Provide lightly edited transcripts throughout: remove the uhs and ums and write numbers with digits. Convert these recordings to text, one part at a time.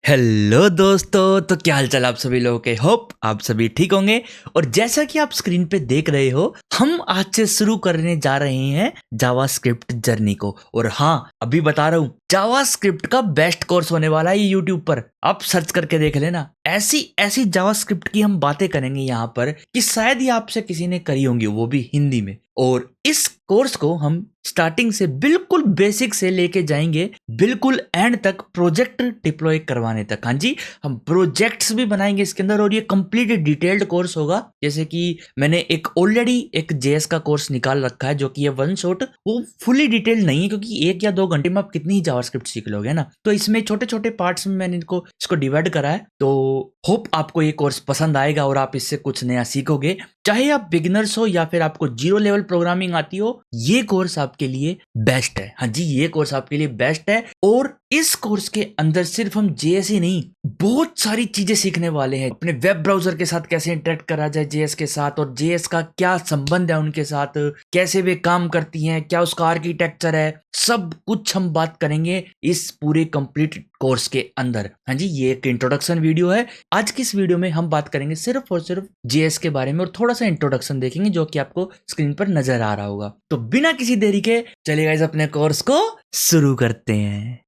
Hello दोस्तों, तो क्या हाल चाल आप सभी लोगों के। होप आप सभी ठीक होंगे। और जैसा कि आप स्क्रीन पे देख रहे हो, हम आज से शुरू करने जा रहे हैं जावास्क्रिप्ट जर्नी को। और हाँ, अभी बता रहा हूँ, जावास्क्रिप्ट का बेस्ट कोर्स होने वाला है यूट्यूब पर। आप सर्च करके देख लेना। ऐसी ऐसी जावास्क्रिप्ट की हम बातें करेंगे यहाँ पर कि शायद ही आपसे किसी ने करी होंगी, वो भी हिंदी में। और इस कोर्स को हम स्टार्टिंग से बिल्कुल बेसिक से लेके जाएंगे बिल्कुल एंड तक, प्रोजेक्ट डिप्लॉय करवाने तक। हाँ जी, हम प्रोजेक्ट्स भी बनाएंगे इसके अंदर। और ये कंप्लीट डिटेल्ड कोर्स होगा। जैसे कि मैंने ऑलरेडी एक जेएस का कोर्स निकाल रखा है, जो कि ये वन शॉट, वो फुली डिटेल्ड नहीं है, क्योंकि 1 या 2 घंटे में आप कितनी ही जावास्क्रिप्ट सीख लोगे ना। तो इसमें छोटे छोटे पार्ट्स में मैंने इसको डिवाइड करा है। तो होप आपको ये कोर्स पसंद आएगा और आप इससे कुछ नया सीखोगे। चाहे आप बिगिनर्स हो या फिर आपको 0 लेवल प्रोग्रामिंग आती हो, ये कोर्स आपके लिए बेस्ट है। हाँ जी, ये कोर्स आपके लिए बेस्ट है। और इस कोर्स के अंदर सिर्फ हम जेएस ही नहीं, बहुत सारी चीजें सीखने वाले हैं। अपने वेब ब्राउजर के साथ कैसे इंटरेक्ट करा जाए जेएस के साथ, और जेएस का क्या संबंध है उनके साथ, कैसे वे काम करती हैं, क्या उसका आर्किटेक्चर है, सब कुछ हम बात करेंगे इस पूरे कंप्लीट कोर्स के अंदर। हाँ जी, ये एक इंट्रोडक्शन वीडियो है। आज की इस वीडियो में हम बात करेंगे सिर्फ और सिर्फ जेएस के बारे में, और थोड़ा सा इंट्रोडक्शन देखेंगे जो कि आपको स्क्रीन पर नजर आ रहा होगा। तो बिना किसी देरी के चलिए गाइस, अपने कोर्स को शुरू करते हैं।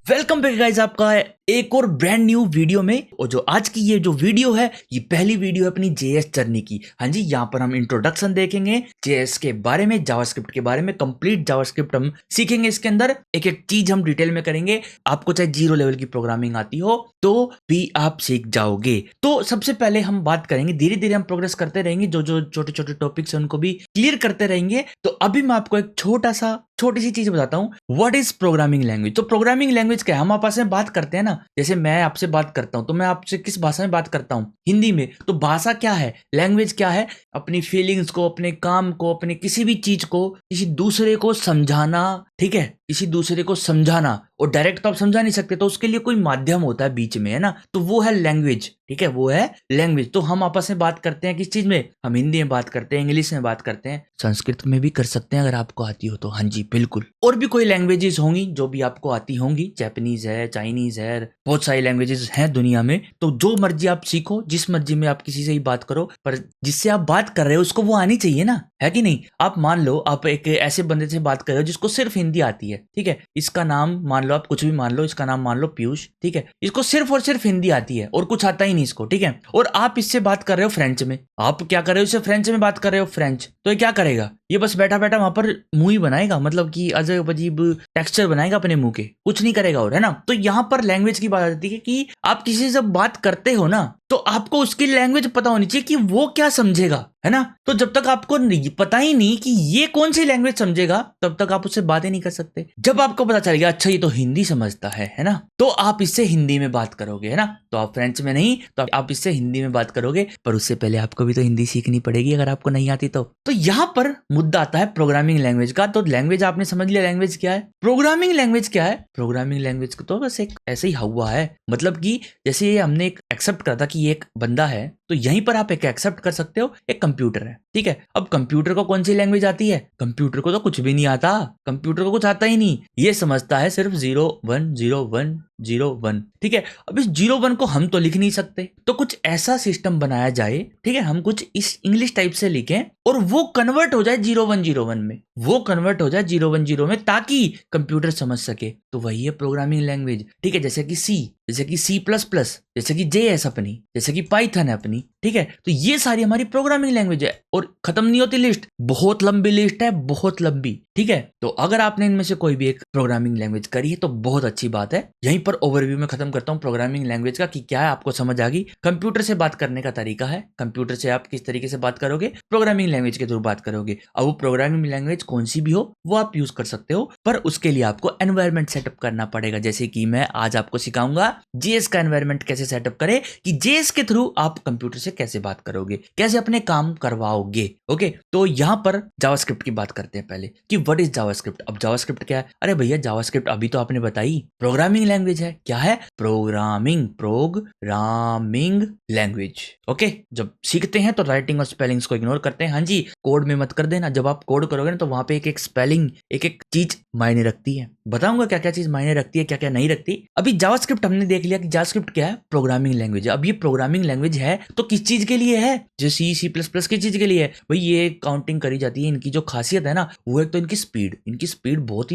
वेलकम बैक गाइस, आपका एक और ब्रांड न्यू वीडियो में। और जो आज की ये जो वीडियो है, ये पहली वीडियो है अपनी जेएस जर्नी की। हाँ जी, यहाँ पर हम इंट्रोडक्शन देखेंगे जेएस के बारे में, जावास्क्रिप्ट के बारे में। कंप्लीट जावास्क्रिप्ट हम सीखेंगे इसके अंदर, एक एक चीज हम डिटेल में करेंगे। आपको चाहे 0 लेवल की प्रोग्रामिंग आती हो तो भी आप सीख जाओगे। तो सबसे पहले हम बात करेंगे, धीरे धीरे हम प्रोग्रेस करते रहेंगे, जो जो छोटे छोटे टॉपिक्स हैं उनको भी क्लियर करते रहेंगे। तो अभी मैं आपको एक छोटी सी चीज बताता हूँ, व्हाट इज प्रोग्रामिंग लैंग्वेज। तो प्रोग्रामिंग लैंग्वेज क्या है, हम आपस में बात करते हैं ना, जैसे मैं आपसे बात करता हूं, तो मैं आपसे किस भाषा में बात करता हूं, हिंदी में। तो भाषा क्या है, लैंग्वेज क्या है, अपनी फीलिंग्स को, अपने काम को, अपने किसी भी चीज को किसी दूसरे को समझाना। ठीक है, किसी दूसरे को समझाना। और डायरेक्ट तो आप समझा नहीं सकते, तो उसके लिए कोई माध्यम होता है बीच में, है ना। तो वो है लैंग्वेज। ठीक है, वो है लैंग्वेज। तो हम आपस में बात करते हैं किस चीज में, हम हिंदी में बात करते हैं, इंग्लिश में बात करते हैं, संस्कृत में भी कर सकते हैं अगर आपको आती हो तो। हाँ जी बिल्कुल। और भी कोई लैंग्वेजेस होंगी जो भी आपको आती होंगी, जापानीज है, चाइनीज है, बहुत सारी लैंग्वेजेस हैं दुनिया में। तो जो मर्जी आप सीखो, जिस मर्जी में आप किसी से ही बात करो, पर जिससे आप बात कर रहे हो उसको वो आनी चाहिए ना, है कि नहीं। आप मान लो आप एक ऐसे बंदे से बात कर रहे हो जिसको सिर्फ हिंदी आती है। ठीक है, इसका नाम मान लो, आप कुछ भी मान लो, इसका नाम मान लो पीयूष। ठीक है, इसको सिर्फ और सिर्फ हिंदी आती है और कुछ आता ही नहीं इसको। ठीक है, और आप इससे बात कर रहे हो फ्रेंच में, आप क्या कर रहे हो, इससे फ्रेंच में बात कर रहे हो, फ्रेंच। तो ये क्या करेगा, ये बस बैठा बैठा वहां पर मुंह ही बनाएगा, मतलब कि अजब अजीब टेक्सचर बनाएगा अपने मुंह के, कुछ नहीं करेगा और, है ना। तो यहां पर लैंग्वेज की बात आती है कि आप किसी से बात करते हो ना, तो आपको उसकी लैंग्वेज पता होनी चाहिए कि वो क्या समझेगा, है ना। तो जब तक आपको पता ही नहीं कि ये कौन सी लैंग्वेज समझेगा, तब तक आप उससे बात ही नहीं कर सकते। जब आपको पता चल गया अच्छा ये तो हिंदी समझता है ना, तो आप इससे हिंदी में बात करोगे, है ना। तो आप फ्रेंच में नहीं, तो आप इससे हिंदी में बात करोगे। पर उससे पहले आपको भी तो हिंदी सीखनी पड़ेगी अगर आपको नहीं आती तो। यहाँ पर मुद्दा आता है प्रोग्रामिंग लैंग्वेज का। तो लैंग्वेज आपने समझ लिया, लैंग्वेज क्या है, प्रोग्रामिंग लैंग्वेज क्या है। प्रोग्रामिंग लैंग्वेज को तो बस एक ऐसे ही हुआ है, मतलब कि जैसे ये हमने एक एक्सेप्ट करा था कि ये एक बंदा है, तो यहीं पर आप एक एक्सेप्ट कर सकते हो, एक कंप्यूटर है। ठीक है, अब कंप्यूटर को कौन सी लैंग्वेज आती है, कंप्यूटर को तो कुछ भी नहीं आता, कंप्यूटर को कुछ आता ही नहीं, ये समझता है सिर्फ 0 1 0 1 0 1। ठीक है, अब इस 0 1 को हम तो लिख नहीं सकते, तो कुछ ऐसा सिस्टम बनाया जाए, ठीक है, हम कुछ इस इंग्लिश टाइप से लिखें और वो कन्वर्ट हो जाए 0 1 0 1 में, वो कन्वर्ट हो जाए 0 1 0 में, ताकि कंप्यूटर समझ सके। तो वही है प्रोग्रामिंग लैंग्वेज। ठीक है, जैसे कि सी, जैसे कि C++, जैसे कि JS अपनी, जैसे कि पाइथन है अपनी। ठीक है, तो ये सारी हमारी प्रोग्रामिंग लैंग्वेज है। और खत्म नहीं होती लिस्ट, बहुत लंबी लिस्ट है, बहुत लंबी। ठीक है, तो अगर आपने इनमें से कोई भी एक प्रोग्रामिंग लैंग्वेज करी है तो बहुत अच्छी बात है। यहीं पर ओवरव्यू में खत्म करता हूं प्रोग्रामिंग लैंग्वेज का कि क्या है, आपको समझ आ गई। कंप्यूटर से बात करने का तरीका है, कंप्यूटर से आप किस तरीके से बात करोगे, प्रोग्रामिंग लैंग्वेज के थ्रू बात करोगे। अब वो प्रोग्रामिंग लैंग्वेज कौन सी भी हो वो आप यूज कर सकते हो, पर उसके लिए आपको एनवायरमेंट सेटअप करना पड़ेगा। जैसे कि मैं आज आपको सिखाऊंगा जेएस का एनवायरमेंट कैसे सेटअप करें, कि जेएस के थ्रू आप कंप्यूटर से कैसे बात करोगे, कैसे अपने काम करवाओगे। ओके, तो यहां पर जावास्क्रिप्ट की बात करते हैं पहले कि व्हाट इज जावास्क्रिप्ट। अब जावास्क्रिप्ट क्या है, अरे भैया जावास्क्रिप्ट अभी तो आपने बताई प्रोग्रामिंग लैंग्वेज है। क्या है, प्रोग्रामिंग लैंग्वेज। ओके, जब सीखते हैं तो राइटिंग और स्पेलिंग्स को इग्नोर करते हैं। हाँ जी, कोड में मत कर देना, जब आप कोड करोगे ना तो वहां पे एक एक स्पेलिंग, एक एक चीज मायने रखती है। बताऊंगा क्या क्या चीज मायने रखती है, क्या क्या नहीं रखती। अभी जावास्क्रिप्ट हमने देख लिया कि जावास्क्रिप्ट क्या है, प्रोग्रामिंग लैंग्वेज है। अब ये प्रोग्रामिंग लैंग्वेज है तो किस चीज के लिए है, जो सी प्लस प्लस की चीज के लिए है भाई। ये काउंटिंग करी जाती है। इनकी जो खासियत है ना वो एक तो इनकी स्पीड बहुत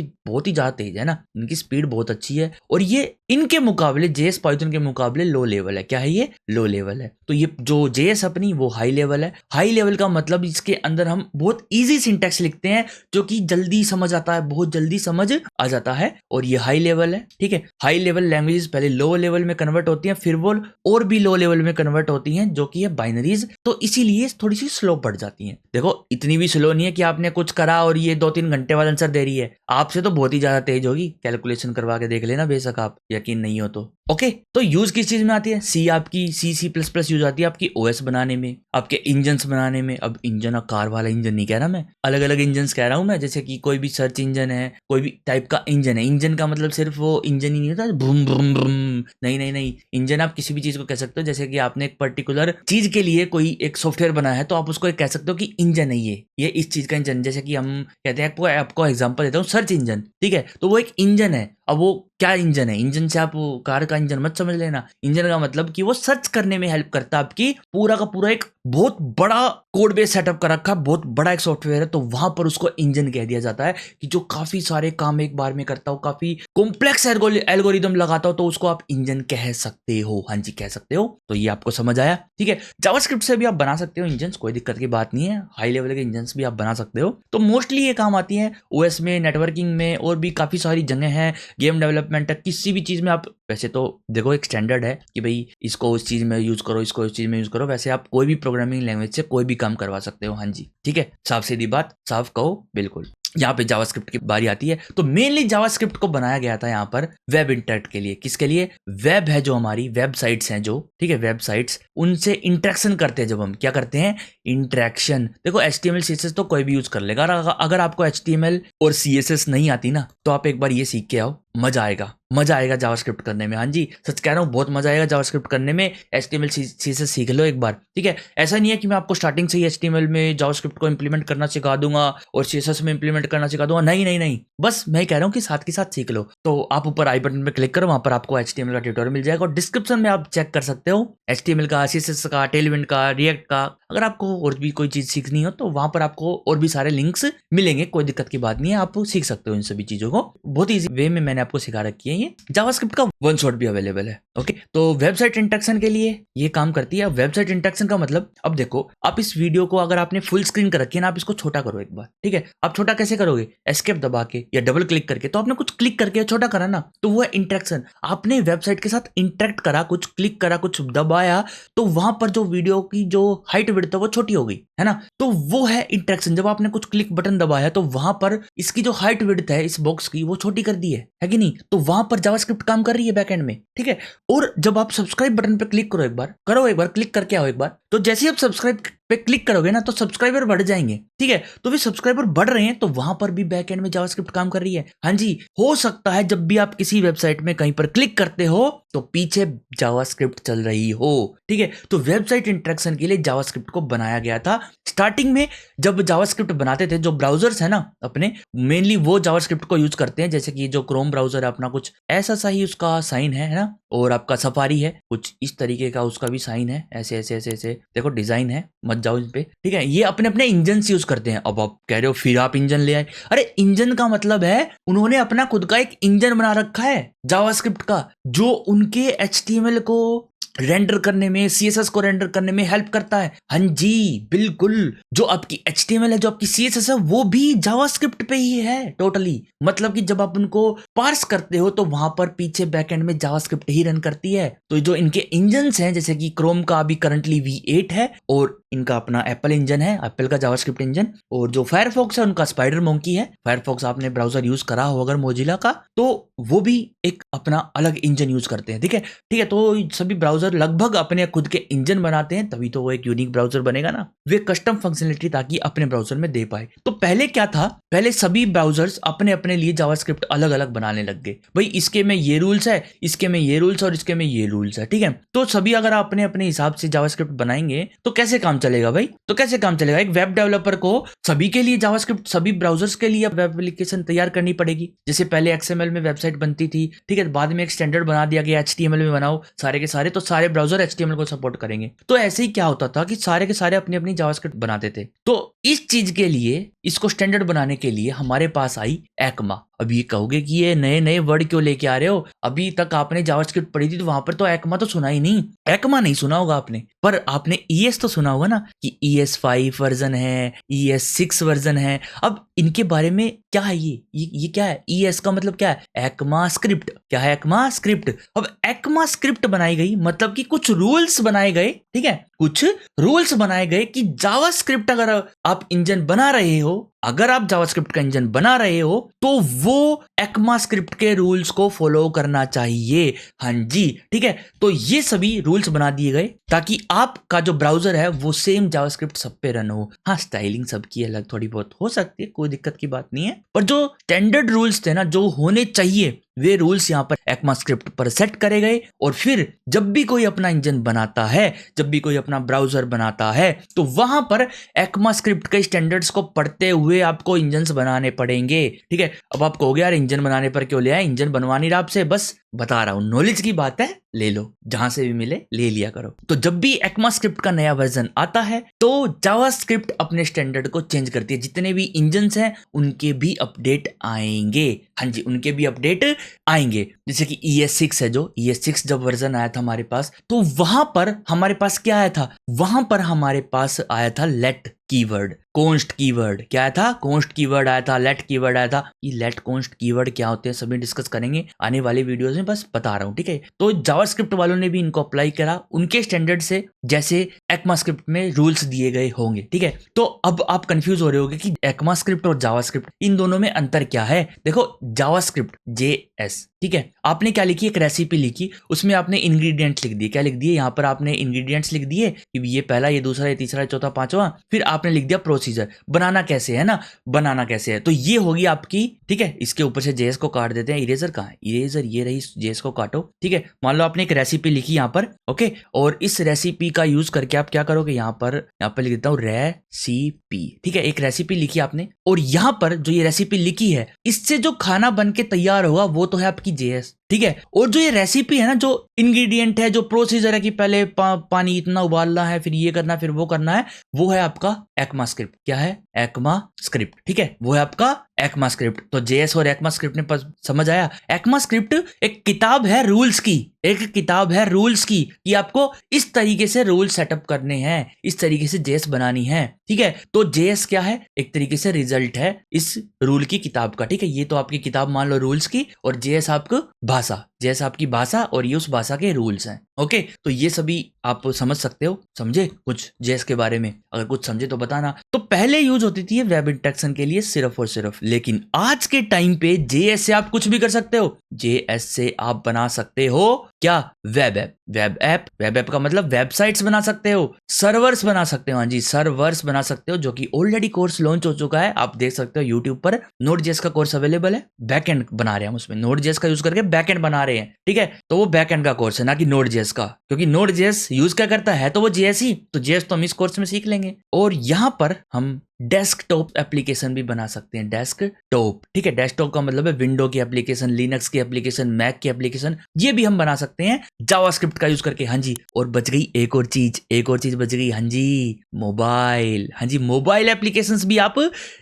ही ज्यादा तेज है ना, इनकी स्पीड बहुत अच्छी है। और ये इनके मुकाबले जेएस पाइथन के मुकाबले लो लेवल है। क्या है ये, लो लेवल है। तो ये जो जेएस अपनी वो हाई लेवल है। हाई लेवल का मतलब इसके अंदर हम बहुत इजी सिंटैक्स लिखते हैं जो कि जल्दी समझ आता है, बहुत जल्दी समझ आ जाता है, और ये हाई लेवल है। ठीक है, हाई लेवल लैंग्वेजेस पहले लो लेवल में कन्वर्ट होती हैं, फिर वो और भी लो लेवल में कन्वर्ट होती हैं जो कि है बाइनरीज। तो इसीलिए थोड़ी सी स्लो पड़ जाती हैं। देखो इतनी भी स्लो नहीं है कि आपने कुछ करा और ये 2-3 घंटे बाद आंसर दे रही है, आपसे तो बहुत ही ज्यादा तेज होगी। कैलकुलेशन करवा के देख लेना बेशक आप, यकीन नहीं हो तो। ओके, तो यूज किस चीज में आती है, सी आपकी सी प्लस प्लस यूज आती है आपकी ओएस बनाने में, आपके इंजन बनाने में। अब इंजन कार वाला इंजन नहीं कह रहा मैं, अलग अलग इंजन कह रहा हूं मैं। जैसे कि कोई भी सर्च इंजन है, कोई भी टाइप का इंजन है। इंजन का मतलब सिर्फ वो इंजन ही नहीं होता भूम भूम भूम, नहीं। इंजन आप किसी भी चीज को कह सकते हो। जैसे कि आपने एक पर्टिकुलर चीज के लिए कोई एक सॉफ्टवेयर बनाया है तो आप उसको कह सकते हो कि इंजन है ये इस चीज का इंजन। जैसे कि हम कहते हैं, आपको एग्जांपल देता हूँ, सर्च इंजन। ठीक है, तो वो एक इंजन है। अब वो क्या इंजन है, इंजन से आप कार का इंजन मत समझ लेना। इंजन का मतलब कि वो सर्च करने में हेल्प करता है आपकी। पूरा का पूरा एक बहुत बड़ा कोड बेस सेटअप कर रखा, बहुत बड़ा एक सॉफ्टवेयर है, तो वहां पर उसको इंजन कह दिया जाता है कि जो काफी सारे काम एक बार में करता हो, काफी कॉम्प्लेक्स एल्गोरिदम लगाता हो, तो उसको आप इंजन कह सकते हो। हाँ जी, कह सकते हो। तो ये आपको समझ आया। ठीक है, जावास्क्रिप्ट से भी आप बना सकते हो इंजन, कोई दिक्कत की बात नहीं है। हाई लेवल के इंजन भी आप बना सकते हो। तो मोस्टली ये काम आती है ओएस में, नेटवर्किंग में, और भी काफी सारी जगह है। गेम डेवलपमेंट है, किसी भी चीज में आप, वैसे तो देखो एक स्टैंडर्ड है कि भाई इसको उस चीज में यूज करो, इसको उस चीज में यूज करो। वैसे आप कोई भी प्रोग्रामिंग लैंग्वेज से कोई भी काम करवा सकते हो। हाँ जी, ठीक है, साफ सीधी बात, साफ कहो, बिल्कुल। यहाँ पे जावास्क्रिप्ट की बारी आती है। तो मेनली जावास्क्रिप्ट को बनाया गया था यहाँ पर वेब इंटरैक्ट के लिए। किसके लिए, वेब है जो हमारी वेबसाइट्स हैं जो, ठीक है, वेबसाइट्स, उनसे इंटरेक्शन करते हैं। जब हम क्या करते हैं, इंटरेक्शन। देखो HTML CSS तो कोई भी यूज कर लेगा। अगर आपको HTML और CSS नहीं आती ना, तो आप एक बार ये सीख के आओ, मजा आएगा जावास्क्रिप्ट करने में। हाँ जी, सच कह रहा हूँ, बहुत मजा आएगा जावास्क्रिप्ट करने में। HTML CSS सीख लो एक बार। ठीक है, ऐसा नहीं है कि मैं आपको स्टार्टिंग से ही HTML में जावास्क्रिप्ट को इंप्लीमेंट करना सिखा दूंगा और CSS में इंप्लीमेंट करना सिखा दूंगा। नहीं, बस मैं कह रहा हूँ कि साथ के साथ सीख लो। तो आप ऊपर आई बटन पे क्लिक करो, वहां पर आपको HTML का ट्यूटोरियल मिल जाएगा, और डिस्क्रिप्शन में आप चेक कर सकते हो HTML का, CSS का, टेलविंड का, रिएक्ट का। अगर आपको और भी कोई चीज सीखनी हो तो वहां पर आपको और भी सारे लिंक्स मिलेंगे, कोई दिक्कत की बात नहीं है, आप सीख सकते हो इन सभी चीजों को। बहुत ईजी वे में मैंने आपको सिखा रखी है। ये जावास्क्रिप्ट का वन शॉट भी अवेलेबल है। ओके, तो वेबसाइट इंटरेक्शन के लिए ये काम करती है। वेबसाइट इंटरेक्शन का मतलब, अब देखो, आप इस वीडियो को अगर आपने फुल स्क्रीन कर रखी है ना, आप इसको छोटा करो एक बार। ठीक है, आप छोटा कैसे करोगे, एस्केप दबा के या डबल क्लिक करके। तो आपने कुछ क्लिक करके छोटा करा ना, तो वो है इंटरेक्शन। आपने वेबसाइट के साथ इंटरेक्ट करा, कुछ क्लिक करा, कुछ दबाया, तो वहां पर जो वीडियो की जो हाइट विड्थ है वो छोटी हो गई, है ना। तो वो है इंटरेक्शन। जब आपने कुछ क्लिक बटन दबाया तो वहां पर इसकी जो हाइट विड्थ है इस बॉक्स की, वो छोटी कर दी है कि नहीं। तो वहां पर जावास्क्रिप्ट काम कर रही है बैकएंड में। ठीक है, और जब आप सब्सक्राइब बटन पे क्लिक करो, एक बार क्लिक करके आओ एक बार, तो जैसे ही आप सब्सक्राइब पे क्लिक करोगे ना, तो सब्सक्राइबर बढ़ जाएंगे। ठीक है, तो भी सब्सक्राइबर बढ़ रहे हैं, तो वहां पर भी बैकएंड में जावास्क्रिप्ट काम कर रही है। हाँ जी, हो सकता है जब भी आप किसी वेबसाइट में कहीं पर क्लिक करते हो तो पीछे जावास्क्रिप्ट चल रही हो। ठीक है, तो वेबसाइट इंटरेक्शन के लिए जावास्क्रिप्ट को बनाया गया था। स्टार्टिंग में जब जावास्क्रिप्ट बनाते थे, जो ब्राउजर्स है ना अपने, मेनली वो जावास्क्रिप्ट को यूज करते हैं। जैसे कि जो क्रोम ब्राउजर है अपना, कुछ ऐसा सा ही उसका साइन है ना, और आपका सफारी है कुछ इस तरीके का, उसका भी साइन है, ऐसे ऐसे ऐसे ऐसे देखो डिजाइन है, मत जाओ इन पे। ठीक है, ये अपने अपने इंजन यूज करते हैं। अब आप कह रहे हो फिर आप इंजन ले आए, अरे इंजन का मतलब है उन्होंने अपना खुद का एक इंजन बना रखा है जावास्क्रिप्ट का, जो उनके HTML को रेंडर करने में, CSS को रेंडर करने में हेल्प करता है। हाँ जी, बिल्कुल, जो आपकी HTML है, जो आपकी CSS है, वो भी जावास्क्रिप्ट पे ही है टोटली। मतलब कि जब आप उनको पार्स करते हो तो वहां पर पीछे बैकएंड में जावास्क्रिप्ट ही रन करती है। तो जो इनके इंजन्स हैं, जैसे कि क्रोम का अभी करंटली V8 है, और इनका अपना एप्पल इंजन है, एप्पल का जावास्क्रिप्ट इंजन, और जो फायरफॉक्स है उनका स्पाइडर मोंकी है। फायरफॉक्स आपने ब्राउजर यूज करा हो अगर मोजिला का, तो वो भी एक अपना अलग इंजन यूज करते हैं। ठीक है, तो सभी ब्राउजर लगभग अपने खुद के इंजन बनाते हैं, तभी तो वो एक यूनिक ब्राउजर बनेगा ना। वे कस्टम फंक्शनलिटी ताकि अपने ब्राउजर में दे पाए। तो पहले क्या था, पहले सभी ब्राउजर्स अपने अपने लिए जावास्क्रिप्ट अलग अलग बनाने लग गए। भाई इसके में ये रूल्स है, इसके में ये रूल्स और इसके में ये रूल्स है। ठीक है, तो सभी अगर आप अपने अपने हिसाब से जावास्क्रिप्ट बनाएंगे तो कैसे काम चलेगा भाई? तो कैसे काम चलेगा? एक वेब डेवलपर को सभी के लिए जावास्क्रिप्ट, सभी ब्राउजर्स के लिए वेब एप्लीकेशन तैयार करनी पड़ेगी। जैसे पहले XML में वेबसाइट बनती थी, ठीक है, बाद में एक स्टैंडर्ड बना दिया गया HTML में बनाओ सारे के सारे, तो सारे ब्राउजर HTML को सपोर्ट करेंगे। तो ऐसे ही क्या होता था कि सारे के सारे अपनी अपनी जावास्क्रिप्ट बनाते थे। तो इस चीज के लिए, इसको स्टैंडर्ड बनाने के लिए हमारे पास आई एक्मा। अब ये कहोगे कि ये नए नए वर्ड क्यों लेके आ रहे हो? अभी तक आपने जावास्क्रिप्ट पढ़ी थी तो वहां पर तो एक्मा तो सुना ही नहीं। एक्मा नहीं सुना होगा आपने, पर आपने ES तो सुना होगा ना कि ES5 वर्जन है, ES6 वर्जन है। अब इनके बारे में क्या है? ये क्या है? ES का मतलब क्या है? ECMA script. क्या है? ECMA script. अब एक्मा स्क्रिप्ट बनाई गई मतलब कि कुछ रूल्स बनाए गए। ठीक है, कुछ रूल्स बनाए गए कि जावास्क्रिप्ट अगर आप इंजन बना रहे हो, अगर आप जावास्क्रिप्ट का इंजन बना रहे हो तो वो एक्मा स्क्रिप्ट के रूल्स को फॉलो करना चाहिए। हाँ जी, ठीक है, तो ये सभी रूल्स बना दिए गए ताकि आपका जो ब्राउजर है वो सेम जावास्क्रिप्ट सब पे रन हो। हाँ, स्टाइलिंग सबकी अलग थोड़ी बहुत हो सकती है, कोई दिक्कत की बात नहीं है, पर जो स्टैंडर्ड रूल्स थे ना, जो होने चाहिए, वे रूल्स यहाँ पर एक्मा स्क्रिप्ट पर सेट करे गए। और फिर जब भी कोई अपना इंजन बनाता है, जब भी कोई अपना ब्राउजर बनाता है, तो वहां पर एक्मा स्क्रिप्ट के स्टैंडर्ड्स को पढ़ते हुए आपको इंजन्स बनाने पड़ेंगे। ठीक है, अब आप कहोगे यार इंजन बनाने पर क्यों ले आए? इंजन बनवानी रहा आपसे, बस बता रहा हूं, नॉलेज की बात है, ले लो, जहां से भी मिले ले लिया करो। तो जब भी एक्मा स्क्रिप्ट का नया वर्जन आता है तो जावास्क्रिप्ट अपने स्टैंडर्ड को चेंज करती है। जितने भी इंजन्स हैं उनके भी अपडेट आएंगे। हाँ जी, उनके भी अपडेट आएंगे। जैसे कि ES6 है, जो ES6 जब वर्जन आया था हमारे पास, तो वहां पर हमारे पास क्या आया था? वहां पर हमारे पास आया था लेट कीवर्ड, कॉन्स्ट कीवर्ड। क्या आया था? कॉन्स्ट कीवर्ड आया था, लेट कीवर्ड आया था। ये लेट कॉन्स्ट कीवर्ड क्या होते हैं सभी डिस्कस करेंगे आने वाले वीडियोस में, बस बता रहा हूं। ठीक है, तो जावास्क्रिप्ट वालों ने भी इनको अप्लाई करा उनके स्टैंडर्ड से, जैसे एक्मा स्क्रिप्ट में रूल्स दिए गए होंगे। ठीक है, तो अब आप कंफ्यूज हो रहे होंगे कि एक्मा स्क्रिप्ट और जावास्क्रिप्ट, इन दोनों में अंतर क्या है? देखो, जावास्क्रिप्ट JS, ठीक है, आपने क्या लिखी? एक रेसिपी लिखी, उसमें आपने इंग्रेडिएंट्स लिख दिए। क्या लिख दिए? यहाँ पर आपने इंग्रेडिएंट्स लिख दिए कि ये पहला, ये दूसरा, ये तीसरा, ये चौथा, पांचवा। फिर आपने लिख दिया प्रोसीजर, बनाना कैसे है ना, बनाना कैसे है। तो ये होगी आपकी, ठीक है, इसके ऊपर से JS को काट देते हैं। इरेजर कहाँ है? इरेजर ये रही, JS को काटो। ठीक है, मान लो आपने एक रेसिपी लिखी यहाँ पर, ओके, और इस रेसिपी का यूज करके आप क्या करोगे? यहाँ पर लिख देता हूँ रेसिपी। ठीक है, एक रेसिपी लिखी आपने, और यहाँ पर जो ये रेसिपी लिखी है, इससे जो खाना बन के तैयार होगा वो तो है आपकी JS। ठीक है, और जो ये रेसिपी है ना, जो इंग्रेडिएंट है, जो प्रोसीजर है कि पहले पानी इतना उबालना है, फिर ये करना है, फिर वो करना है, वो है आपका एक्मा स्क्रिप्ट। क्या है? ECMA script. ठीक है, वो है आपका एक्मा स्क्रिप्ट। तो JS और एक्मा स्क्रिप्ट ने समझ आया? एक्मा स्क्रिप्ट एक किताब है रूल्स की, एक किताब है रूल्स की, कि आपको इस तरीके से रूल सेटअप करने हैं, इस तरीके से JS बनानी है। ठीक है, तो JS क्या है? एक तरीके से रिजल्ट है इस रूल की किताब का। ठीक है, ये तो आपकी किताब मान लो रूल्स की, और JS आपको भाषा, JS आपकी भाषा, और ये उस भाषा के रूल्स हैं। ओके, तो ये सभी आप समझ सकते हो। समझे कुछ JS के बारे में? अगर कुछ समझे तो बताना। तो पहले यूज होती थी वेब इंटरेक्शन के लिए सिर्फ और सिर्फ, लेकिन आज के टाइम पे JS से आप कुछ भी कर सकते हो। JS से आप बना सकते हो क्या? Web app. वेब ऐप का मतलब वेबसाइट्स बना सकते हो, सर्वर्स बना सकते हो। हाँ जी, सर्वर्स बना सकते हो, जो कि ऑलरेडी कोर्स लॉन्च हो चुका है, आप देख सकते हो यूट्यूब पर। Node.js का कोर्स अवेलेबल है, बैकएंड बना रहे हैं हम उसमें, Node.js का यूज करके बैकएंड बना रहे हैं। ठीक है, तो वो बैकएंड का कोर्स है, ना कि Node.js का, क्योंकि Node.js यूज क्या करता है? तो वो JS ही, तो JS तो हम इस कोर्स में सीख लेंगे। और यहाँ पर हम डेस्कटॉप एप्लीकेशन भी बना सकते हैं। डेस्कटॉप, ठीक है, डेस्कटॉप का मतलब है विंडो की एप्लीकेशन, लिनक्स की एप्लीकेशन, मैक की एप्लीकेशन, ये भी हम बना सकते हैं जावास्क्रिप्ट का यूज करके। हाँ जी, और बच गई एक और चीज बच गई। हाँ जी, मोबाइल। हाँ जी, मोबाइल एप्लीकेशंस भी आप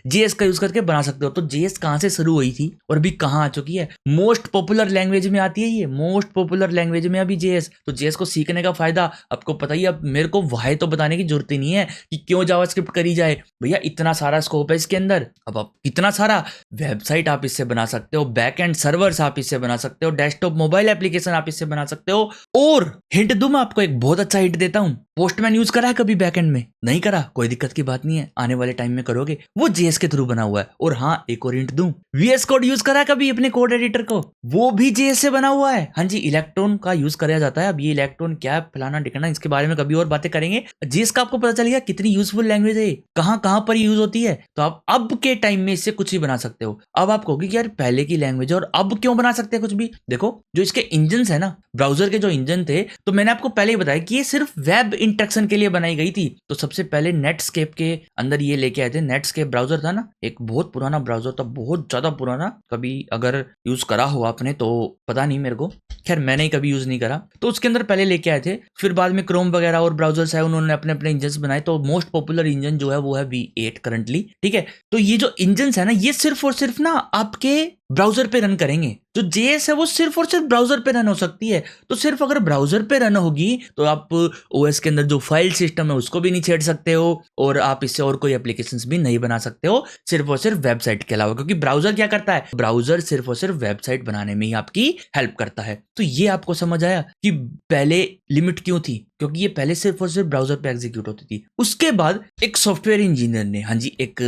JS का यूज करके बना सकते हो। तो JS कहां से शुरू हुई थी और अभी कहां आ चुकी है? मोस्ट पॉपुलर लैंग्वेज में आती है ये, मोस्ट पॉपुलर लैंग्वेज में अभी JS। तो JS को सीखने का फायदा आपको पता ही। अब मेरे को वाहे तो बताने की जरूरत ही नहीं है कि क्यों जावास्क्रिप्ट करी जाए, भैया इतना सारा स्कोप है इसके अंदर। अब आप कितना सारा वेबसाइट आप इससे बना सकते हो, बैकएंड सर्वर्स आप इससे बना सकते हो, डेस्कटॉप मोबाइल एप्लीकेशन आप इससे बना सकते हो। और हिंट दूं मैं आपको, एक बहुत अच्छा हिंट देता हूं, पोस्टमैन यूज करा है कभी बैकएंड में? नहीं करा, कोई दिक्कत की बात नहीं है, आने वाले टाइम में करोगे, वो जेएस के थ्रू बना हुआ है। और हाँ, एक और हिंट दूं, वीएस कोड यूज करा है कभी अपने कोड एडिटर को? वो भी जेएस से बना हुआ है। हाँ जी, इलेक्ट्रॉन का यूज कराया जाता है। अब ये इलेक्ट्रॉन क्या है, फलाना ढिकाना, इसके बारे में कभी और बातें करेंगे। जेएस का आपको पता चलेगा कितनी यूजफुल लैंग्वेज है, कहां कहां पर यूज होती है। तो आप अब के टाइम में इससे कुछ भी बना सकते हो। अब आप कहोगे कि यार पहले की लैंग्वेज और अब क्यों बना सकते हैं कुछ भी। देखो, जो इसके इंजन है ना, ब्राउजर के जो इंजन थे, तो मैंने आपको पहले ही बताया कि ये सिर्फ वेब इंटरेक्शन के लिए बनाई गई थी। तो सबसे पहले नेटस्केप के अंदर ये लेके आए थे। नेटस्केप ब्राउजर था ना, एक बहुत पुराना ब्राउजर था, बहुत ज्यादा पुराना। कभी अगर यूज करा हो आपने तो पता नहीं मेरे को, खैर मैंने ही कभी यूज नहीं करा। तो उसके अंदर पहले लेके आए थे, फिर बाद में क्रोम वगैरह और ब्राउजर्स है, उन्होंने अपने अपने इंजन बनाए। तो मोस्ट पॉपुलर इंजन जो है वो है V8 करंटली, ठीक है। तो ये जो इंजन है ना, ये सिर्फ और सिर्फ ना आपके ब्राउजर पे रन करेंगे। जो जेएस है वो सिर्फ और सिर्फ ब्राउजर पे रन हो सकती है। तो सिर्फ अगर ब्राउजर पे रन होगी तो आप ओएस के अंदर जो फाइल सिस्टम है उसको भी नहीं छेड़ सकते हो, और आप इससे और कोई एप्लीकेशंस भी नहीं बना सकते हो, सिर्फ और सिर्फ वेबसाइट के अलावा। क्योंकि ब्राउजर क्या करता है, ब्राउजर सिर्फ और सिर्फ वेबसाइट बनाने में ही आपकी हेल्प करता है। तो ये आपको समझ आया कि पहले लिमिट क्यों थी, क्योंकि ये पहले सिर्फ और सिर्फ ब्राउजर पे एग्जीक्यूट होती थी। उसके बाद एक सॉफ्टवेयर इंजीनियर ने, हाँ जी, एक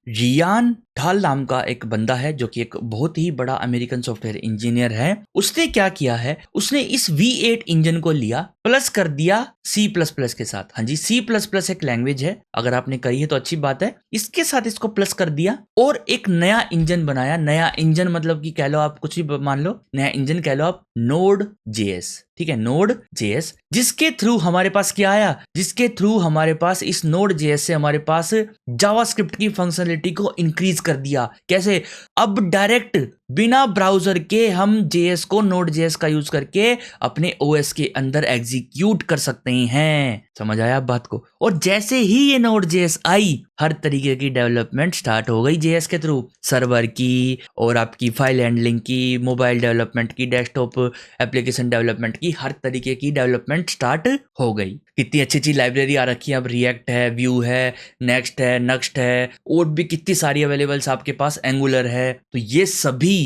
रियान ढाल नाम का एक बंदा है जो कि एक बहुत ही बड़ा अमेरिकन सॉफ्टवेयर इंजीनियर है। उसने क्या किया है, उसने इस V8 इंजन को लिया, प्लस कर दिया C++ के साथ। हाँ जी, C++ एक लैंग्वेज है, अगर आपने करी है तो अच्छी बात है। इसके साथ इसको प्लस कर दिया और एक नया इंजन बनाया। नया इंजन मतलब कि कह लो आप, कुछ भी मान लो, नया इंजन कह लो आप, Node.js, ठीक है, Node.js, जिसके थ्रू हमारे पास क्या आया, जिसके थ्रू हमारे पास इस Node.js से हमारे पास जावास्क्रिप्ट की फंक्शनलिटी को इंक्रीज कर दिया। कैसे? अब डायरेक्ट बिना ब्राउजर के हम JS को Node.js का यूज करके अपने OS के अंदर एग्जीक्यूट कर सकते हैं। समझ आया आप बात को? और जैसे ही ये Node.js आई, हर तरीके की डेवलपमेंट स्टार्ट हो गई JS के थ्रू, सर्वर की और आपकी फाइल हैंडलिंग की, मोबाइल डेवलपमेंट की, डेस्कटॉप एप्लीकेशन डेवलपमेंट की, हर तरीके की डेवलपमेंट स्टार्ट हो गई। कितनी अच्छी अच्छी लाइब्रेरी आ रखी है अब, रिएक्ट है, व्यू है, नेक्स्ट है, नक्स्ट है, और भी कितनी सारी अवेलेबल्स आपके पास, एंगुलर है। तो ये सभी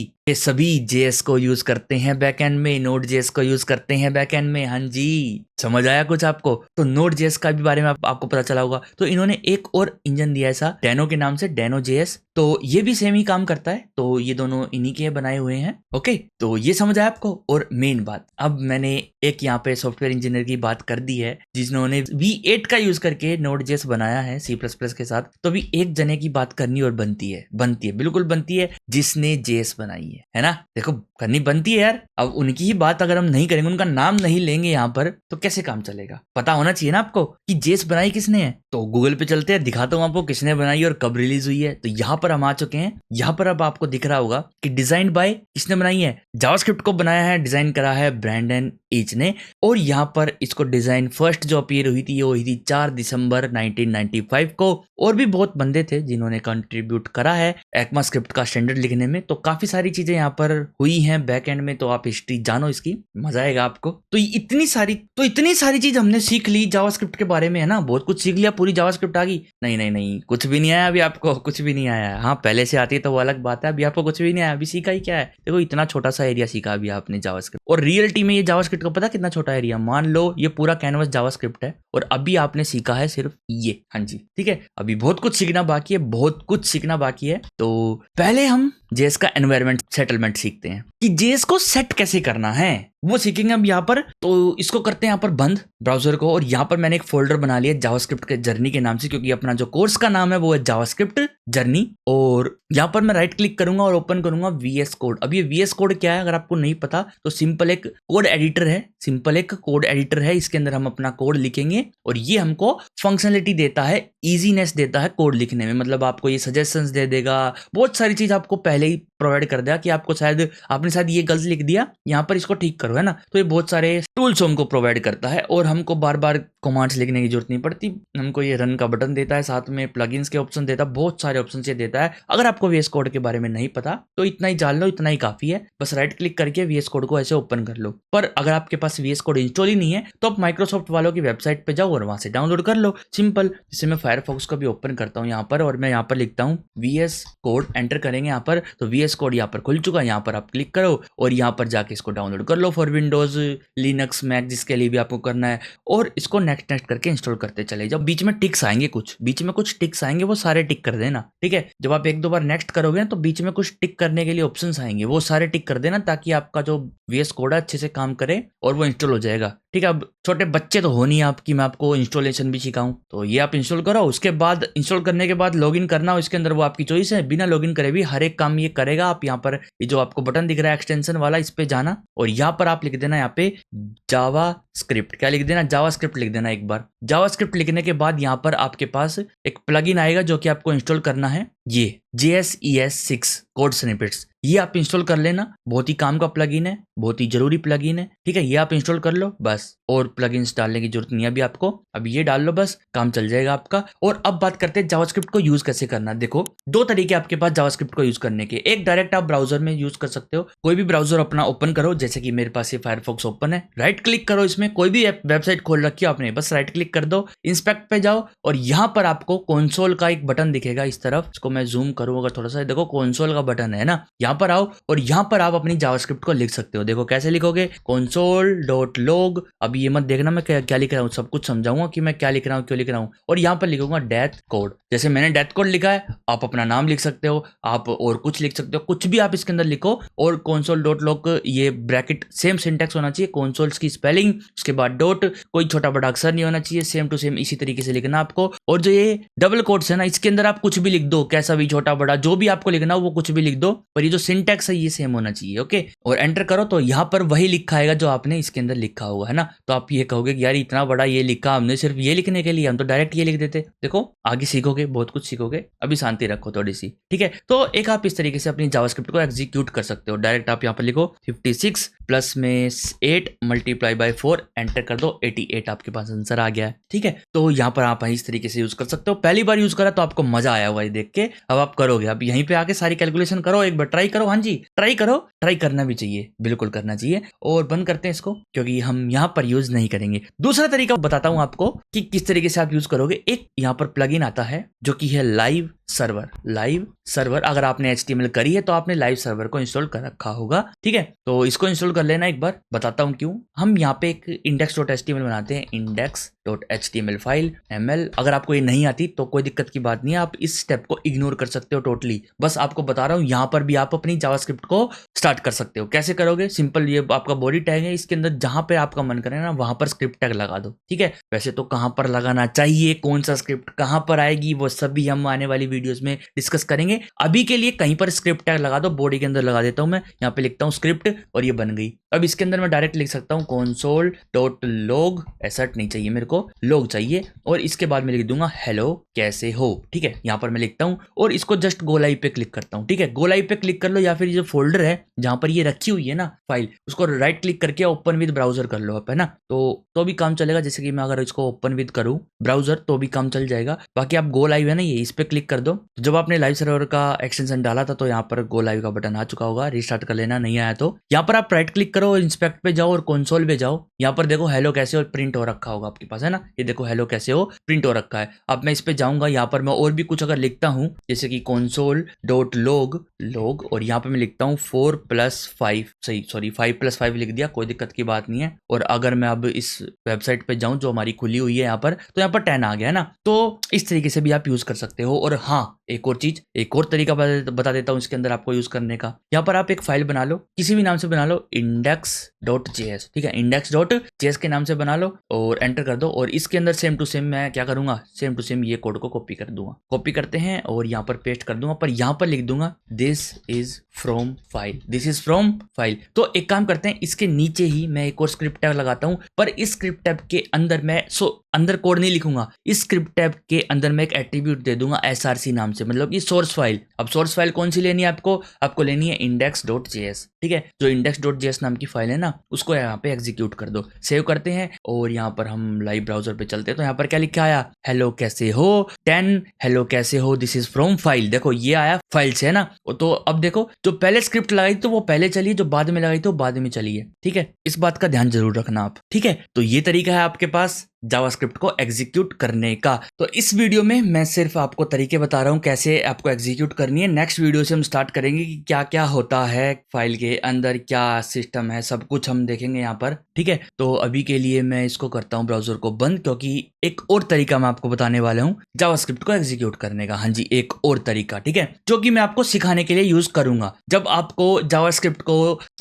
JS को यूज करते हैं बैकएंड में, Node.js को यूज करते हैं बैकएंड में। हाँ जी, समझ आया कुछ आपको? तो Node.js का भी बारे में आपको पता चला होगा। तो इन्होंने एक और इंजन दिया ऐसा डैनो के नाम से, DynoJS। तो ये भी सेम ही काम करता है। तो ये दोनों इन्हीं के बनाए हुए हैं। ओके, तो ये समझ आया आपको? और मेन बात, अब मैंने एक यहाँ पे सॉफ्टवेयर इंजीनियर की बात कर दी है जिन्होंने V8 का यूज करके Node.js बनाया है C++ के साथ। तो अभी एक जने की बात करनी और बनती है, बिल्कुल बनती है, जिसने JS बनाई है ना। देखो, करनी बनती है यार। अब उनकी ही बात अगर हम नहीं करेंगे, उनका नाम नहीं लेंगे यहाँ पर, तो कैसे काम चलेगा? पता होना चाहिए ना आपको कि JS बनाई किसने है। तो गूगल पे चलते हैं, दिखाता हूँ आपको किसने बनाई और कब रिलीज हुई है। तो यहाँ पर हम आ चुके हैं। यहाँ पर अब आपको दिख रहा होगा कि डिजाइन बाय किसने बनाई है, जावास्क्रिप्ट को बनाया है, डिजाइन करा है ब्रैंडन एच ने। और यहाँ पर इसको डिजाइन फर्स्ट जो अपीयर हुई थी, वो हुई थी 4 दिसंबर 1995 को। और भी बहुत बंदे थे जिन्होंने कंट्रीब्यूट करा है ECMAScript का स्टैंडर्ड लिखने में। तो काफी सारी चीजें यहाँ पर हुई हैं बैकएंड में, तो आप हिस्ट्री जानो इसकी, मजा आएगा आपको। तो इतनी सारी चीज हमने सीख ली जावास्क्रिप्ट के बारे में, है ना। बहुत कुछ सीख लिया, पूरी जावास्क्रिप्ट आ गई? नहीं, कुछ भी नहीं आया अभी आपको, कुछ भी नहीं आया। हाँ, पहले से आती है तो वो अलग बात है, अभी आपको कुछ भी नहीं आया। अभी सीखा ही क्या है? देखो, इतना छोटा सा एरिया सीखा अभी आपने जावास्क्रिप्ट। और रियलिटी में ये जावास्क्रिप्ट का पता कितना छोटा एरिया, मान लो ये पूरा कैनवस जावास्क्रिप्ट है और अभी आपने सीखा है सिर्फ ये। हाँ जी, ठीक है, अभी बहुत कुछ सीखना बाकी है। तो पहले हम JS का एनवायरनमेंट सेटलमेंट सीखते हैं कि JS को सेट कैसे करना है, वो सीखेंगे अब यहाँ पर। तो इसको करते हैं यहाँ पर बंद ब्राउजर को, और यहाँ पर मैंने एक फोल्डर बना लिया जावास्क्रिप्ट के जर्नी के नाम से, क्योंकि अपना जो कोर्स का नाम है वो है जावास्क्रिप्ट जर्नी। और यहाँ पर मैं राइट क्लिक करूंगा और ओपन करूंगा VS कोड। अब ये VS कोड क्या है अगर आपको नहीं पता, तो सिंपल एक कोड एडिटर है, इसके अंदर हम अपना कोड लिखेंगे और ये हमको फंक्शनलिटी देता है, इजीनेस देता है कोड लिखने में। मतलब आपको ये सजेशंस दे देगा, बहुत सारी चीज आपको पहले ही प्रोवाइड कर दिया कि आपको आपने शायद ये गलत लिख दिया, यहाँ पर इसको ठीक करो, है ना। तो ये बहुत सारे टूल्स हमको प्रोवाइड करता है और हमको बार बार कमांड्स लिखने की जरूरत नहीं पड़ती। हमको ये रन का बटन देता है, साथ में प्लगइन्स के ऑप्शन देता है, बहुत सारे ऑप्शन ये देता है। अगर आपको VS कोड के बारे में नहीं पता तो इतना ही जान लो, इतना ही काफी है। बस राइट क्लिक करके VS कोड को ऐसे ओपन कर लो। पर अगर आपके पास VS कोड इंस्टॉल ही नहीं है तो आप माइक्रोसॉफ्ट वालों की वेबसाइट पे जाओ और वहां से डाउनलोड कर लो, सिंपल। जैसे मैं फायरफॉक्स को भी ओपन करता हूँ यहाँ पर, और मैं यहाँ पर लिखता हूँ VS कोड, एंटर करेंगे यहाँ पर, तो VS कोड यहाँ पर खुल चुका है। यहाँ पर आप क्लिक करो और यहाँ पर जाके इसको डाउनलोड कर लो for Windows, Linux, Linux Mac जिसके लिए भी आपको करना है, और इसको नेक्स्ट नेक्स्ट करके इंस्टॉल करते चले जाओ। बीच में टिक्स आएंगे, बीच में कुछ टिक्स आएंगे, वो सारे टिक कर देना, ठीक है। जब आप एक दो बार नेक्स्ट करोगे ना तो बीच में कुछ टिक करने के लिए ऑप्शंस आएंगे, वो सारे टिक कर देना ताकि आपका जो VS कोड है अच्छे से काम करे और वो इंस्टॉल हो जाएगा, ठीक है। अब छोटे बच्चे तो हो नहीं आपकी, मैं आपको इंस्टॉलेशन भी सिखाऊं, तो ये आप इंस्टॉल करो। उसके बाद इंस्टॉल करने के बाद लॉगिन करना हो इसके अंदर, वो आपकी चॉइस है। बिना लॉगिन करे भी हर एक काम ये करेगा। आप यहाँ पर ये जो आपको बटन दिख रहा है एक्सटेंशन वाला, इस पे जाना और यहाँ पर आप लिख देना यहाँ पे जावा स्क्रिप्ट। क्या लिख देना? जावा स्क्रिप्ट लिख देना एक बार। जावा स्क्रिप्ट लिखने के बाद यहाँ पर आपके पास एक प्लगइन आएगा जो कि आपको इंस्टॉल करना है, ये JSES6 कोड स्निपेट्स। ये आप इंस्टॉल कर लेना, बहुत ही काम का प्लगइन है, बहुत ही जरूरी प्लगइन है, ठीक है। ये आप इंस्टॉल कर लो बस, और प्लगइन्स डालने की जरूरत नहीं है अभी आपको। अब ये डाल लो बस, काम चल जाएगा आपका। और अब बात करते हैं जावास्क्रिप्ट को यूज कैसे करना। देखो, दो तरीके आपके पास जावास्क्रिप्ट को यूज करने के। एक, डायरेक्ट आप ब्राउजर में यूज कर सकते हो। कोई भी ब्राउजर अपना ओपन करो, जैसे कि मेरे पास ये फायरफॉक्स ओपन है, राइट क्लिक करो, इसमें कोई भी वेबसाइट खोल रखी हो आपने, बस राइट क्लिक कर दो, इंस्पेक्ट पे जाओ और यहाँ पर आपको कंसोल का एक बटन दिखेगा इस तरफ। इसको मैं जूम करूँ अगर थोड़ा सा, देखो कंसोल का बटन है ना, यहाँ पर आओ और यहाँ पर आप अपनी जावास्क्रिप्ट को लिख सकते हो। देखो कैसे लिखोगे, console.log। अब ये मत देखना मैं क्या लिख रहा हूँ, सब कुछ समझाऊंगा कि मैं क्या लिख रहा हूँ, क्यों लिख रहा हूँ। और यहाँ पर लिखूंगा डेथ कोड, जैसे मैंने डेथ कोड लिखा है, आप अपना नाम लिख सकते हो, आप और कुछ लिख सकते हो, कुछ भी आप इसके अंदर लिखो। और console.log ये ब्रैकेट सेम सिंटैक्स होना चाहिए, कंसोल्स की स्पेलिंग, उसके बाद डॉट, कोई छोटा बड़ा अक्षर नहीं होना चाहिए, सेम टू सेम इसी तरीके से लिखना आपको। और जो ये डबल कोट्स है ना, इसके अंदर आप कुछ भी लिख दो, कैसा भी, छोटा बड़ा, जो भी आपको लिखना हो वो कुछ भी लिख दो, पर ये जो सिंटैक्स है ये सेम होना चाहिए, ओके। और एंटर करो तो यहाँ पर वही लिखा आएगा जो आपने इसके अंदर लिखा होगा, है ना। तो आप ये कहोगे कि यार इतना बड़ा ये लिखा हमने सिर्फ ये लिखने के लिए, हम तो डायरेक्ट ये लिख देते। देखो आगे सीखोगे, बहुत कुछ सीखोगे, अभी शांति रखो थोड़ी सी, ठीक है। तो एक आप इस तरीके से अपनी जावास्क्रिप्ट को एग्जीक्यूट कर सकते हो। डायरेक्ट आप यहाँ पर लिखो 56 प्लस में 8 मल्टीप्लाई बाय 4, एंटर कर दो, 88 आपके पास आंसर आ गया है, ठीक है। तो यहाँ पर आप इस तरीके से यूज कर सकते हो। पहली बार यूज करा तो आपको मजा आया होगा ये देख के, अब आप करोगे। अब यहीं पे आके सारी कैलकुलेशन करो, एक बार ट्राई करो। हाँ जी, ट्राई करो, ट्राई करना भी चाहिए, बिल्कुल करना चाहिए। और बंद करते हैं इसको, क्योंकि हम यहाँ पर यूज नहीं करेंगे। दूसरा तरीका बताता हूँ आपको कि किस तरीके से आप यूज करोगे। एक यहाँ पर प्लगइन आता है जो कि है लाइव सर्वर। लाइव सर्वर, अगर आपने HTML करी है तो आपने लाइव सर्वर को इंस्टॉल कर रखा होगा, ठीक है। तो इसको इंस्टॉल कर लेना एक बार, बताता हूँ क्यों। हम यहाँ पे एक index.html बनाते हैं, index.html फाइल ML। अगर आपको ये नहीं आती तो कोई दिक्कत की बात नहीं है, आप इस स्टेप को इग्नोर कर सकते हो टोटली। बस आपको बता रहा हूँ, यहाँ पर भी आप अपनी जावास्क्रिप्ट को स्टार्ट कर सकते हो। कैसे करोगे? सिंपल, ये आपका बॉडी टैग है, इसके अंदर जहां पे आपका मन करे ना वहां पर स्क्रिप्ट टैग लगा दो, ठीक है। वैसे तो कहां पर लगाना चाहिए, कौन सा स्क्रिप्ट कहां पर आएगी, वो सब भी हम आने वाली वीडियोस में डिस्कस करेंगे। अभी के लिए कहीं पर स्क्रिप्ट टैग लगा दो, बॉडी के अंदर लगा देता हूं मैं, यहाँ पे लिखता हूँ स्क्रिप्ट और ये बन गई। अब इसके अंदर मैं डायरेक्ट लिख सकता हूँ console.log, एसर्ट नहीं चाहिए मेरे को, लॉग चाहिए। और इसके बाद मैं लिख दूंगा हेलो कैसे हो, ठीक है। यहाँ पर मैं लिखता हूँ और इसको जस्ट गो लाइव पे क्लिक करता हूँ, ठीक है। गो लाइव पे क्लिक कर लो, या फिर जो फोल्डर है जहां पर ये रखी हुई है ना फाइल, उसको राइट क्लिक करके ओपन विद ब्राउजर कर लो आप, है ना। तो भी काम चलेगा। जैसे कि मैं अगर इसको ओपन विद करूं ब्राउजर तो भी काम चल जाएगा। बाकी आप गो लाइव है ना, ये इस पे क्लिक कर दो। तो जब आपने लाइव सर्वर का एक्सटेंशन डाला था तो यहाँ पर गो लाइव का बटन आ चुका होगा, रिस्टार्ट कर लेना, नहीं आया तो यहाँ पर आप राइट क्लिक करो, इंस्पेक्ट पे जाओ और कंसोल पे जाओ। यहाँ पर देखो हेलो कैसे हो प्रिंट हो रखा होगा आपके पास, है ना। ये देखो हेलो कैसे हो प्रिंट हो रखा है। अब मैं इस पे जाऊंगा, यहाँ पर मैं और भी कुछ अगर लिखता हूँ, जैसे कि console.log और यहाँ पे मैं लिखता हूँ 4+5, सॉरी 5+5 लिख दिया, कोई दिक्कत की बात नहीं है। और अगर मैं अब इस वेबसाइट पे जाऊं जो हमारी खुली हुई है यहाँ पर, तो यहाँ पर 10 आ गया है ना। तो इस तरीके से भी आप यूज कर सकते हो। और हाँ, एक और चीज, एक और तरीका बता देता हूँ इसके अंदर आपको यूज करने का। यहाँ पर आप एक फाइल बना लो, किसी भी नाम से बना लो, index.js, ठीक है। index.js के नाम से बना लो और एंटर कर दो। और इसके अंदर सेम टू सेम मैं क्या करूंगा, सेम टू सेम ये कोड को कॉपी कर दूंगा। कॉपी करते हैं और यहाँ पर पेस्ट कर दूंगा, पर यहाँ पर लिख दूंगा this is from file, this is from file. तो एक काम करते हैं, इसके नीचे ही मैं एक और स्क्रिप्ट टैग लगाता हूँ, पर इस स्क्रिप्ट टैग के अंदर मैं अंदर कोड नहीं लिखूंगा। इस स्क्रिप्ट टैग के अंदर मैं एक एट्रीब्यूट दे दूंगा src नाम से, मतलब कि सोर्स फाइल। अब सोर्स फाइल कौन सी लेनी है आपको लेनी है index.js, ठीक है। जो index.js नाम की फाइल है ना, उसको यहाँ पे एग्जीक्यूट कर दो। सेव करते हैं और यहाँ पर हम लाइव ब्राउजर पे चलते हैं। तो यहाँ पर क्या लिखा आया, हेलो कैसे हो 10, हेलो कैसे हो दिस इज फ्रॉम फाइल। देखो ये आया फाइल से, है ना। तो अब देखो, जो पहले स्क्रिप्ट लगाई तो वो पहले चली, जो बाद में लगाई तो बाद में चली है, ठीक है। इस बात का ध्यान जरूर रखना आप, ठीक है। तो ये तरीका है आपके पास जावास्क्रिप्ट को एग्जीक्यूट करने का। तो इस वीडियो में मैं सिर्फ आपको तरीके बता रहा हूँ कैसे आपको एग्जीक्यूट करनी है। नेक्स्ट वीडियो से हम स्टार्ट करेंगे कि क्या क्या होता है फाइल के अंदर, क्या सिस्टम है, सब कुछ हम देखेंगे यहाँ पर, ठीक है। तो अभी के लिए मैं इसको करता हूँ ब्राउजर को बंद, क्योंकि एक और तरीका मैं आपको बताने वाला हूँ जावास्क्रिप्ट को एग्जीक्यूट करने का। हाँ जी, एक और तरीका, ठीक है, जो कि मैं आपको सिखाने के लिए यूज करूंगा। जब आपको जावास्क्रिप्ट को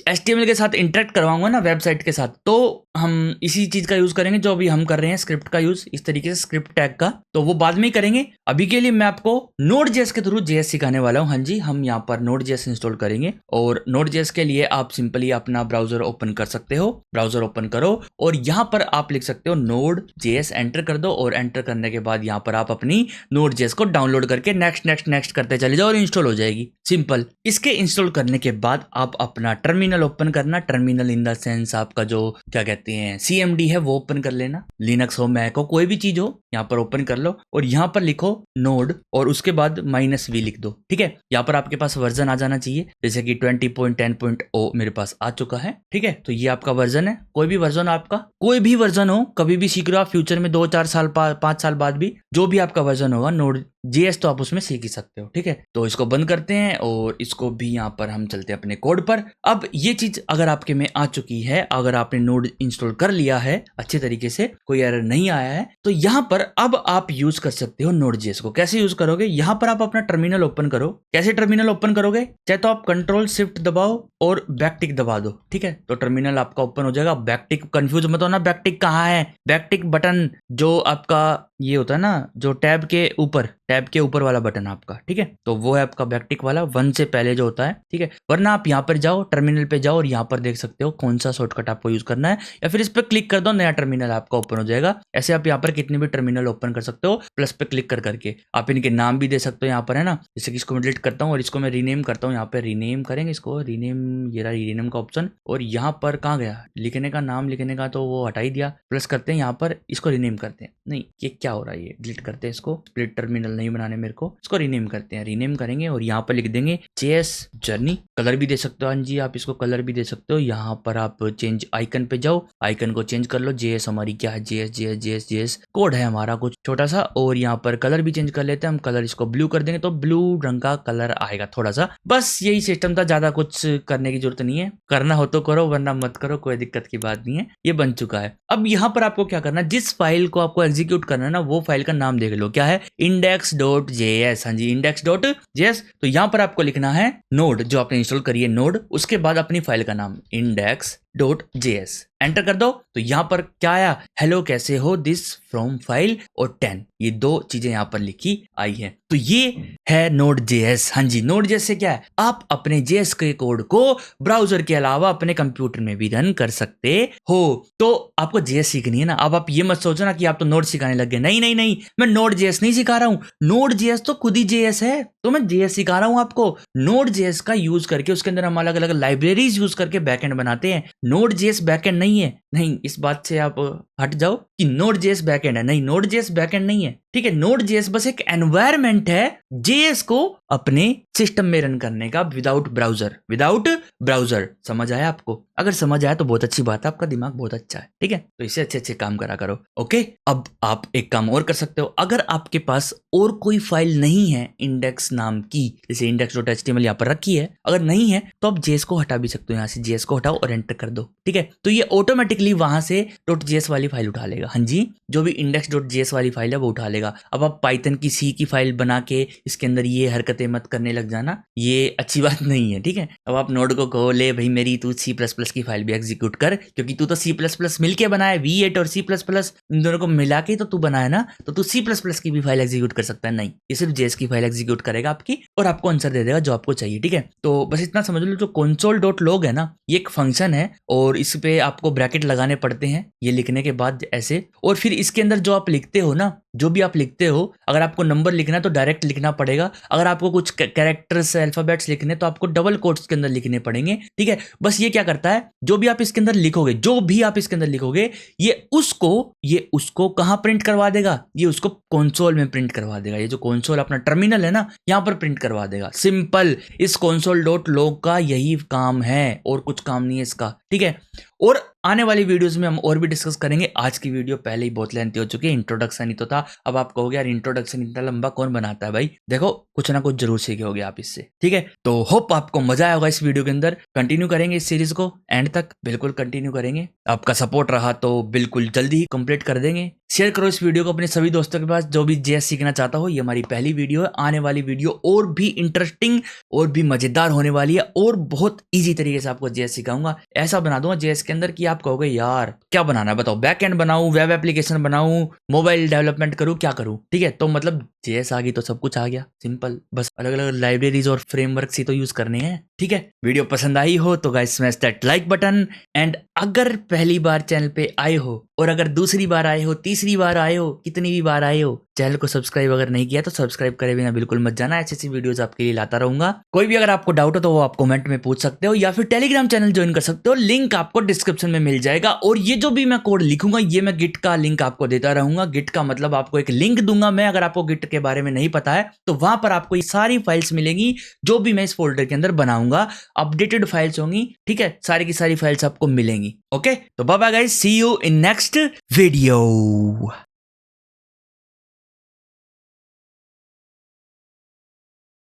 HTML के साथ इंटरेक्ट करवाऊंगा ना, वेबसाइट के साथ, तो हम इसी चीज का यूज करेंगे जो अभी हम कर रहे हैं, स्क्रिप्ट का यूज, इस तरीके से स्क्रिप्ट टैग का, तो वो बाद में ही करेंगे। अभी के लिए मैं आपको Node.js के थ्रू JS सिखाने वाला हूँ। हाँ जी, हम यहाँ पर Node.js इंस्टॉल करेंगे और Node.js के लिए आप सिंपली अपना ब्राउजर ओपन कर सकते हो। ब्राउजर ओपन करो और यहाँ पर आप लिख सकते हो Node.js, एंटर कर दो और एंटर करने के बाद यहाँ पर आप अपनी Node.js को डाउनलोड करके नेक्स्ट नेक्स्ट नेक्स्ट करते चले जाओ और इंस्टॉल हो जाएगी, सिंपल। इसके इंस्टॉल करने के बाद आप अपना टर्मिनल ओपन करना, टर्मिनल इन द सेंस आपका जो क्या कहते हैं CMD है वो ओपन कर लेना, लिनक्स हो मैक हो कोई भी चीज हो, यहाँ पर ओपन कर लो और यहाँ पर लिखो नोड और उसके बाद -v लिख दो, ठीक है। यहाँ पर आपके पास वर्जन आ जाना चाहिए, जैसे कि 20.10.0 मेरे पास आ चुका है, ठीक है। तो ये आपका वर्जन है, कोई भी वर्जन आपका, कोई भी वर्जन हो, कभी भी सीख रहे हो आप, फ्यूचर में 2-4 साल 5 साल बाद भी जो भी आपका वर्जन होगा Node.js तो आप उसमें सीख ही सकते हो, ठीक है। तो इसको बंद करते हैं और इसको भी यहाँ पर हम चलते हैं अपने कोड पर। अब ये चीज अगर आपके में आ चुकी है, अगर आपने नोड इंस्टॉल कर लिया है अच्छे तरीके से, कोई एरर नहीं आया है, तो यहाँ पर अब आप यूज कर सकते हो Node.js को। कैसे यूज करोगे, यहाँ पर आप अपना टर्मिनल ओपन करो। कैसे टर्मिनल ओपन करोगे, चाहे तो आप Ctrl+Shift दबाओ और बैकटिक दबा दो, ठीक है, तो टर्मिनल आपका ओपन हो जाएगा। बैकटिक कंफ्यूज मत होना, बैकटिक कहाँ है, बैकटिक बटन जो आपका ये होता है ना, जो टैब के ऊपर वाला बटन आपका, ठीक है, तो वो है आपका बैकटिक वाला, 1 से पहले जो होता है, ठीक है। वरना आप यहाँ पर जाओ, टर्मिनल पे जाओ और यहाँ पर देख सकते हो कौन सा शॉर्टकट आपको यूज करना है, या फिर इस पर क्लिक कर दो, नया टर्मिनल आपका ओपन हो जाएगा। ऐसे आप यहाँ पर कितने भी टर्मिनल ओपन कर सकते हो, प्लस पे क्लिक कर करके आप इनके नाम भी दे सकते हो यहाँ पर, है ना। जैसे कि इसको मैं डिलीट करता हूँ और इसको मैं रीनेम करता हूँ, यहाँ पे रीनेम करेंगे इसको, रीनेम, ये रहा रीनेम का ऑप्शन, और यहाँ पर कहाँ गया लिखने का, नाम लिखने का, तो वो हटा ही दिया। प्लस करते हैं यहाँ पर, इसको रीनेम करते हैं, नहीं ये क्या हो रहा है, ये डिलीट करते हैं इसको, स्प्लिट टर्मिनल नहीं बनाने मेरे को, इसको रीनेम करते हैं, रीनेम करेंगे और यहाँ पर लिख देंगे JS जर्नी। कलर भी दे सकते हो, हाँ जी आप इसको कलर भी दे सकते हो। यहाँ पर आप चेंज आइकन पे जाओ, आइकन को चेंज कर लो, JS हमारी क्या है, JS कोड है हमारा कुछ छोटा सा, और यहाँ पर कलर भी चेंज कर लेते हैं हम, कलर इसको ब्लू कर देंगे तो ब्लू रंग का कलर आएगा थोड़ा सा। बस यही सिस्टम था, ज्यादा कुछ करने की जरूरत नहीं है, करना हो तो करो वरना मत करो, कोई दिक्कत की बात नहीं है, ये बन चुका है। अब यहाँ पर आपको क्या करना है, जिस फाइल को आपको एग्जीक्यूट करना है ना, वो फाइल का नाम देख लो, क्या है, index.js। हाँ जी, index.js। तो यहाँ पर आपको लिखना है नोड, जो आपने इंस्टॉल करी है नोड, उसके बाद अपनी फाइल का नाम index.js, एंटर कर दो। तो यहाँ पर क्या आया, हेलो कैसे हो, दिस फ्रॉम फाइल और 10, ये 2 चीजें यहाँ पर लिखी आई है। तो ये है Node.js। हाँ जी, Node.js से क्या है, आप अपने JS के कोड को ब्राउजर के अलावा अपने कंप्यूटर में भी रन कर सकते हो। तो आपको JS सीखनी है ना, अब आप ये मत सोचो ना कि आप तो नोड सिखाने लग गए, नहीं नहीं नहीं, मैं Node.js नहीं सिखा रहा हूँ, Node.js तो खुद ही JS है, तो मैं JS सिखा रहा हूँ आपको। Node.js का यूज करके उसके अंदर हम अलग अलग लाइब्रेरीज यूज करके बैकएंड बनाते हैं। Node.js बैकएंड नहीं है, नहीं, इस बात से आप हट जाओ कि Node.js बैकएंड है, नहीं, Node.js बैकएंड नहीं है, ठीक है। Node.js बस एक एनवायरनमेंट है JS को अपने सिस्टम में रन करने का, विदाउट ब्राउजर। समझ आया आपको? अगर समझ आया तो बहुत अच्छी बात है, आपका दिमाग बहुत अच्छा है, ठीक है, तो इससे अच्छे अच्छे काम करा करो, ओके। अब आप एक काम और कर सकते हो, अगर आपके पास और कोई फाइल नहीं है इंडेक्स नाम की, जैसे index.html यहाँ पर रखी है, अगर नहीं है तो आप JS को हटा भी सकते हो, यहाँ से JS को हटाओ और एंटर कर दो, ठीक है। तो ये ऑटोमेटिकली वहां से .js वाली फाइल उठा लेगा, हाँ जी, जो भी index.js वाली फाइल है वो उठा लेगा। अब आप पाइथन की C की फाइल बना के इसके अंदर ये हरकतें मत करने लग जाना, ये अच्छी बात नहीं है, ठीक है। अब आप नोड को कहो, ले भाई मेरी तू C++ की फाइल भी एग्जीक्यूट कर, क्योंकि तू तो C++ मिलके बनाया, V8 और C++ इन दोनों को मिला के तो तू बनाया ना, तो तू C++ की भी फाइल एग्जीक्यूट कर सकता है, नहीं, ये सिर्फ JS की फाइल एग्जीक्यूट करेगा आपकी और आपको आंसर दे देगा जो आपको चाहिए, ठीक है। तो बस इतना समझ लो, जो console.log है ना, ये एक फंक्शन है और इस पे आपको ब्रैकेट लगाने पड़ते हैं ये लिखने के बाद ऐसे, और फिर इसके अंदर जो आप लिखते हो ना, जो भी आप लिखते हो, अगर आपको नंबर लिखना है तो डायरेक्ट लिखना पड़ेगा, अगर आपको कुछ कैरेक्टर्स अल्फाबेट्स लिखने तो आपको डबल कोट्स के अंदर लिखने पड़ेंगे, ठीक है। बस ये क्या करता है, जो भी आप इसके अंदर लिखोगे, जो भी आप इसके अंदर लिखोगे, ये उसको कहां प्रिंट करवा देगा, ये उसको कंसोल में प्रिंट करवा देगा। ये जो कंसोल अपना टर्मिनल है ना, यहां पर प्रिंट करवा देगा। सिंपल, इस console.log का यही काम है और कुछ काम नहीं है इसका, ठीक है। और आने वाली वीडियोस में हम और भी डिस्कस करेंगे। आज की वीडियो पहले ही बहुत लेंथी हो चुकी है, इंट्रोडक्शन ही तो था। अब आप कहोगे यार इंट्रोडक्शन इतना लंबा कौन बनाता है भाई, देखो कुछ ना कुछ जरूर सीखे होगे आप इससे, ठीक है। तो होप आपको मजा आया होगा इस वीडियो के अंदर। कंटिन्यू करेंगे इस सीरीज को एंड तक, बिल्कुल कंटिन्यू करेंगे। आपका सपोर्ट रहा तो बिल्कुल जल्दी ही कंप्लीट कर देंगे। शेयर करो इस वीडियो को अपने सभी दोस्तों के पास जो भी जेएस सीखना चाहता हो। ये हमारी पहली वीडियो है, आने वाली वीडियो और भी इंटरेस्टिंग और भी मजेदार होने वाली है और बहुत इजी तरीके से आपको जेएस सिखाऊंगा। ऐसा बना दूंगा जेएस के अंदर कि आप कहोगे यार क्या बनाना है बताओ, बैक एंड बनाऊं, वेब एप्लीकेशन बनाऊं, मोबाइल डेवलपमेंट करूं, क्या करूं, ठीक है। तो मतलब जेएस आ गई तो सब कुछ आ गया, सिंपल। बस अलग अलग लाइब्रेरीज और फ्रेमवर्क्स ही तो यूज करने हैं, ठीक है। वीडियो पसंद आई हो तो guys smash that like button, and अगर पहली बार चैनल पे आए हो और अगर दूसरी बार आए हो, तीसरी बार आए हो, कितनी भी बार आए हो, चैनल को सब्सक्राइब अगर नहीं किया तो सब्सक्राइब करे बिना बिल्कुल मत जाना। ऐसी वीडियोस आपके लिए लाता रहूंगा। कोई भी अगर आपको डाउट हो तो वो आप कमेंट में पूछ सकते हो या फिर टेलीग्राम चैनल ज्वाइन कर सकते हो, लिंक आपको डिस्क्रिप्शन में मिल जाएगा। और ये जो भी मैं कोड लिखूंगा ये मैं गिट का लिंक आपको देता रहूंगा। गिट का मतलब आपको एक लिंक दूंगा मैं, अगर आपको गिट के बारे में नहीं पता है तो वहां पर आपको ये सारी फाइल्स मिलेंगी जो भी मैं इस फोल्डर के अंदर बनाऊंगा। अपडेटेड फाइल्स होंगी, ठीक है, सारी की सारी फाइल्स आपको मिलेंगी। ओके, तो bye bye guys, see you in next video.